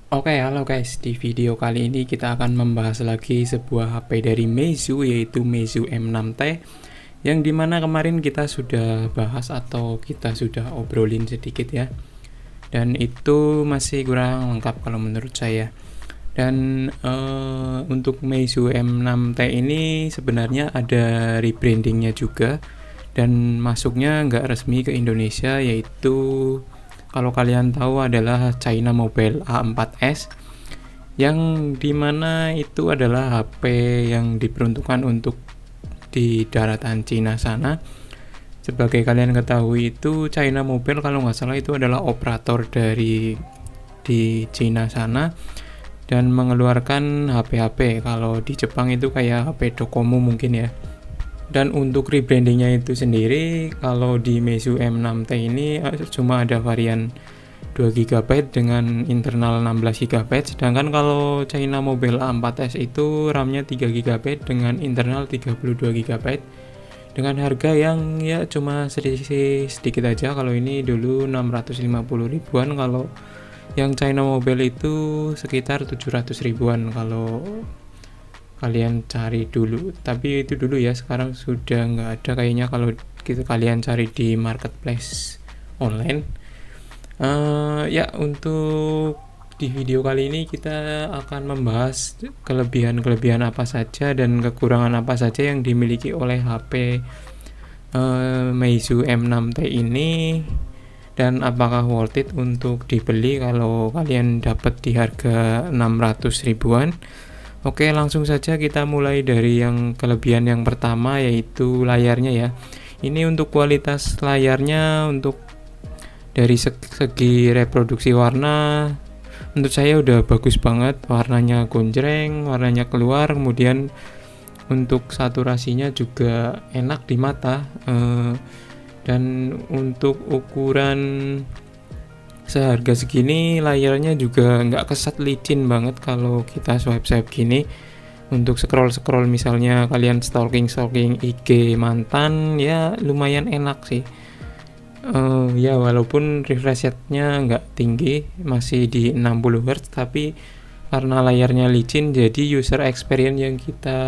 Oke, halo guys. Di video kali ini kita akan membahas lagi sebuah HP dari Meizu, yaitu Meizu M6T, yang dimana kemarin kita sudah bahas atau kita sudah obrolin sedikit ya. Dan itu masih kurang lengkap kalau menurut saya. Dan untuk Meizu M6T ini sebenarnya ada rebrandingnya juga, dan masuknya nggak resmi ke Indonesia, yaitu kalau kalian tahu adalah China Mobile A4S, yang dimana itu adalah HP yang diperuntukkan untuk di daratan Cina sana. Sebagai kalian ketahui, itu China Mobile kalau nggak salah itu adalah operator di Cina sana dan mengeluarkan HP-HP. Kalau di Jepang itu kayak HP Docomo mungkin ya. Dan untuk rebrandingnya itu sendiri, kalau di Meizu M6T ini cuma ada varian 2 GB dengan internal 16 GB, sedangkan kalau China Mobile A4S itu RAM-nya 3 GB dengan internal 32 GB, dengan harga yang ya cuma sedikit aja. Kalau ini dulu 650 ribuan, kalau yang China Mobile itu sekitar 700 ribuan kalau kalian cari dulu. Tapi itu dulu ya, sekarang sudah nggak ada kayaknya kalau kalian cari di marketplace online. Ya, untuk di video kali ini kita akan membahas kelebihan-kelebihan apa saja dan kekurangan apa saja yang dimiliki oleh HP Meizu M6T ini, dan apakah worth it untuk dibeli kalau kalian dapat di harga 600 ribuan. Oke, langsung saja kita mulai dari yang kelebihan yang pertama, yaitu layarnya ya. Ini untuk kualitas layarnya, untuk dari segi reproduksi warna, menurut saya udah bagus banget. Warnanya gonjreng, warnanya keluar, kemudian untuk saturasinya juga enak di mata, dan untuk ukuran seharga segini layarnya juga nggak kesat licin banget kalau kita swipe gini. Untuk scroll misalnya kalian stalking IG mantan, ya lumayan enak sih. Ya walaupun refresh rate-nya nggak tinggi, masih di 60 Hz, tapi karena layarnya licin, jadi user experience yang kita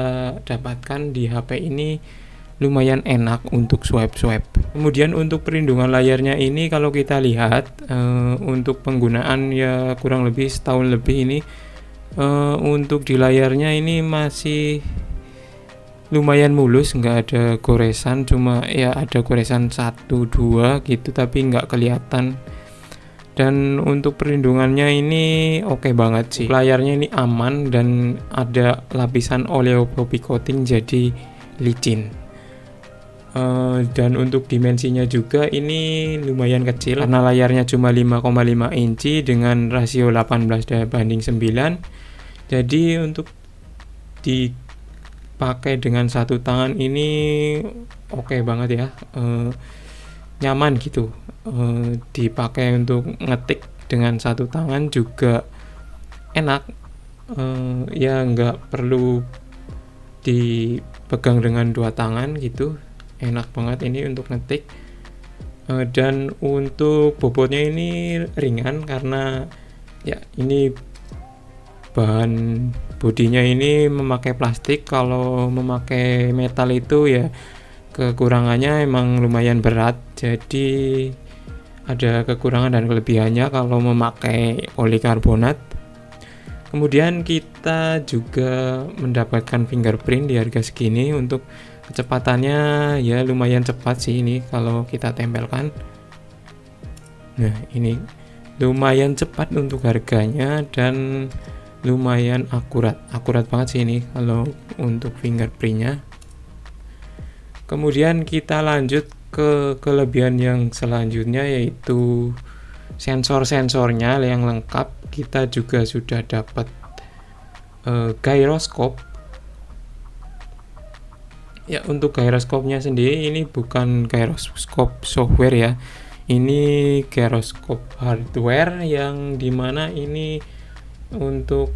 dapatkan di HP ini lumayan enak untuk swipe. Kemudian untuk perlindungan layarnya ini, kalau kita lihat untuk penggunaan ya kurang lebih setahun lebih ini, untuk di layarnya ini masih lumayan mulus, nggak ada goresan, cuma ya ada goresan 1-2 gitu tapi nggak kelihatan. Dan untuk perlindungannya ini oke banget sih. Layarnya ini aman dan ada lapisan oleopropy coating jadi licin. Dan untuk dimensinya juga ini lumayan kecil karena layarnya cuma 5,5 inci dengan rasio 18:9. Jadi untuk dipakai dengan satu tangan ini oke banget ya, nyaman gitu. Dipakai untuk ngetik dengan satu tangan juga enak, ya nggak perlu dipegang dengan dua tangan gitu. Enak banget ini untuk ngetik. Dan untuk bobotnya ini ringan karena ya ini bahan bodinya ini memakai plastik. Kalau memakai metal itu ya kekurangannya emang lumayan berat, jadi ada kekurangan dan kelebihannya kalau memakai polikarbonat. Kemudian kita juga mendapatkan fingerprint di harga segini. Untuk kecepatannya ya lumayan cepat sih ini kalau kita tempelkan. Nah, ini lumayan cepat untuk harganya dan lumayan akurat banget sih ini kalau untuk fingerprintnya. Kemudian kita lanjut ke kelebihan yang selanjutnya, yaitu sensor-sensornya yang lengkap. Kita juga sudah dapat gyroscope. Ya, untuk gyroscope-nya sendiri ini bukan gyroscope software ya. Ini gyroscope hardware yang dimana ini untuk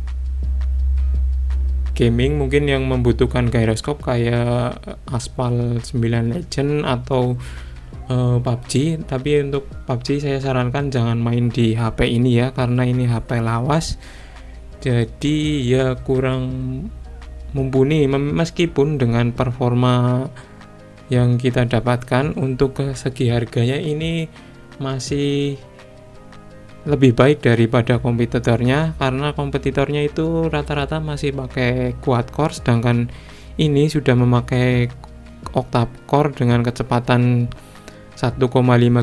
gaming mungkin yang membutuhkan gyroscope kayak Aspal 9 Legend atau PUBG, tapi untuk PUBG saya sarankan jangan main di HP ini ya, karena ini HP lawas, jadi ya kurang mumpuni. Meskipun dengan performa yang kita dapatkan untuk segi harganya ini masih lebih baik daripada kompetitornya, karena kompetitornya itu rata-rata masih pakai quad core, sedangkan ini sudah memakai octa core dengan kecepatan 1,5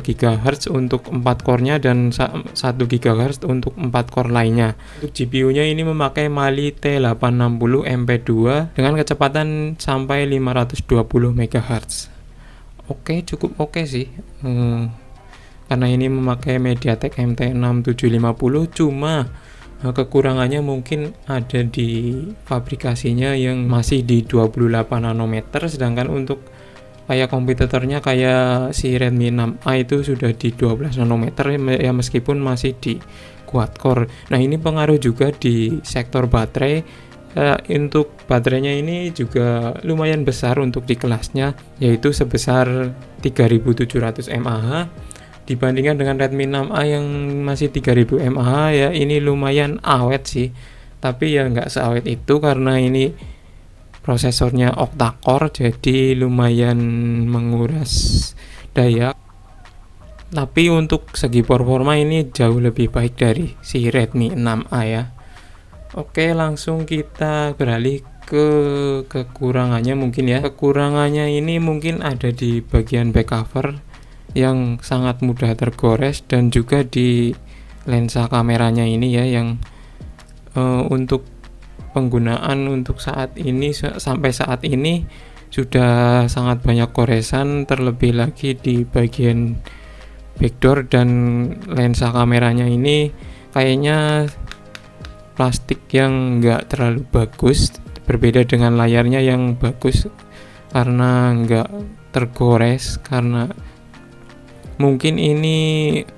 GHz untuk 4 core-nya dan 1 GHz untuk 4 core lainnya. Untuk GPU-nya ini memakai Mali T860 MP2 dengan kecepatan sampai 520 MHz. Oke, cukup oke sih. Karena ini memakai MediaTek MT6 750, cuma kekurangannya mungkin ada di fabrikasinya yang masih di 28 nanometer, sedangkan untuk kayak kompetitornya kayak si Redmi 6A itu sudah di 12 nanometer ya, meskipun masih di quad core. Nah, ini pengaruh juga di sektor baterai. Untuk baterainya ini juga lumayan besar untuk di kelasnya, yaitu sebesar 3700 mAh. Dibandingkan dengan Redmi 6A yang masih 3000 mAh ya, ini lumayan awet sih, tapi ya nggak seawet itu karena ini prosesornya octa-core, jadi lumayan menguras daya. Tapi untuk segi performa ini jauh lebih baik dari si Redmi 6A ya. Oke, langsung kita beralih ke kekurangannya mungkin ya. Kekurangannya ini mungkin ada di bagian back cover yang sangat mudah tergores, dan juga di lensa kameranya ini ya, yang untuk penggunaan untuk saat ini sampai saat ini sudah sangat banyak goresan, terlebih lagi di bagian backdoor dan lensa kameranya ini kayaknya plastik yang enggak terlalu bagus, berbeda dengan layarnya yang bagus karena enggak tergores, karena mungkin ini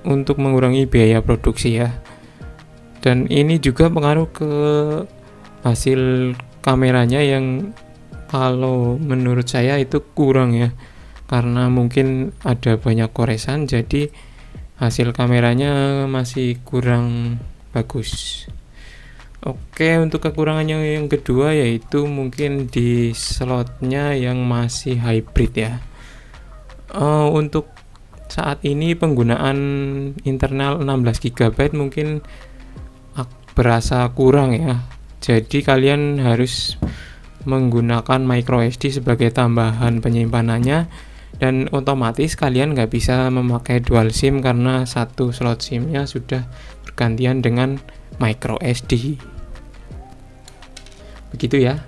untuk mengurangi biaya produksi ya. Dan ini juga pengaruh ke hasil kameranya yang kalau menurut saya itu kurang ya, karena mungkin ada banyak goresan, jadi hasil kameranya masih kurang bagus. Oke, untuk kekurangannya yang kedua yaitu mungkin di slotnya yang masih hybrid ya. Untuk saat ini penggunaan internal 16 GB mungkin berasa kurang ya, jadi kalian harus menggunakan microSD sebagai tambahan penyimpanannya, dan otomatis kalian nggak bisa memakai dual SIM karena satu slot SIM-nya sudah bergantian dengan microSD. Begitu ya.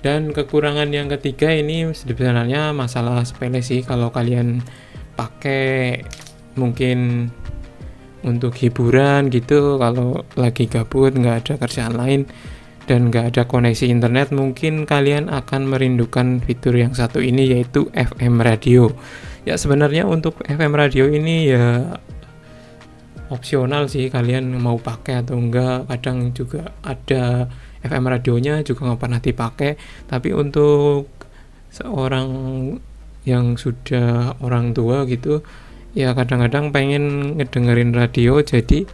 Dan kekurangan yang ketiga ini sebenarnya masalah sepele sih, kalau kalian pakai mungkin untuk hiburan gitu, kalau lagi gabut nggak ada kerjaan lain dan nggak ada koneksi internet, mungkin kalian akan merindukan fitur yang satu ini, yaitu FM radio. Ya, sebenarnya untuk FM radio ini ya opsional sih, kalian mau pakai atau enggak. Kadang juga ada FM radionya juga nggak pernah dipakai, tapi untuk seorang yang sudah orang tua gitu ya, kadang-kadang pengen ngedengerin radio, jadi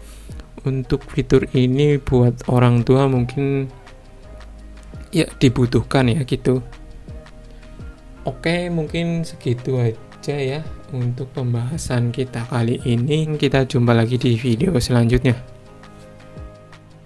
untuk fitur ini buat orang tua mungkin ya dibutuhkan ya gitu. Oke, mungkin segitu aja ya untuk pembahasan kita kali ini. Kita jumpa lagi di video selanjutnya.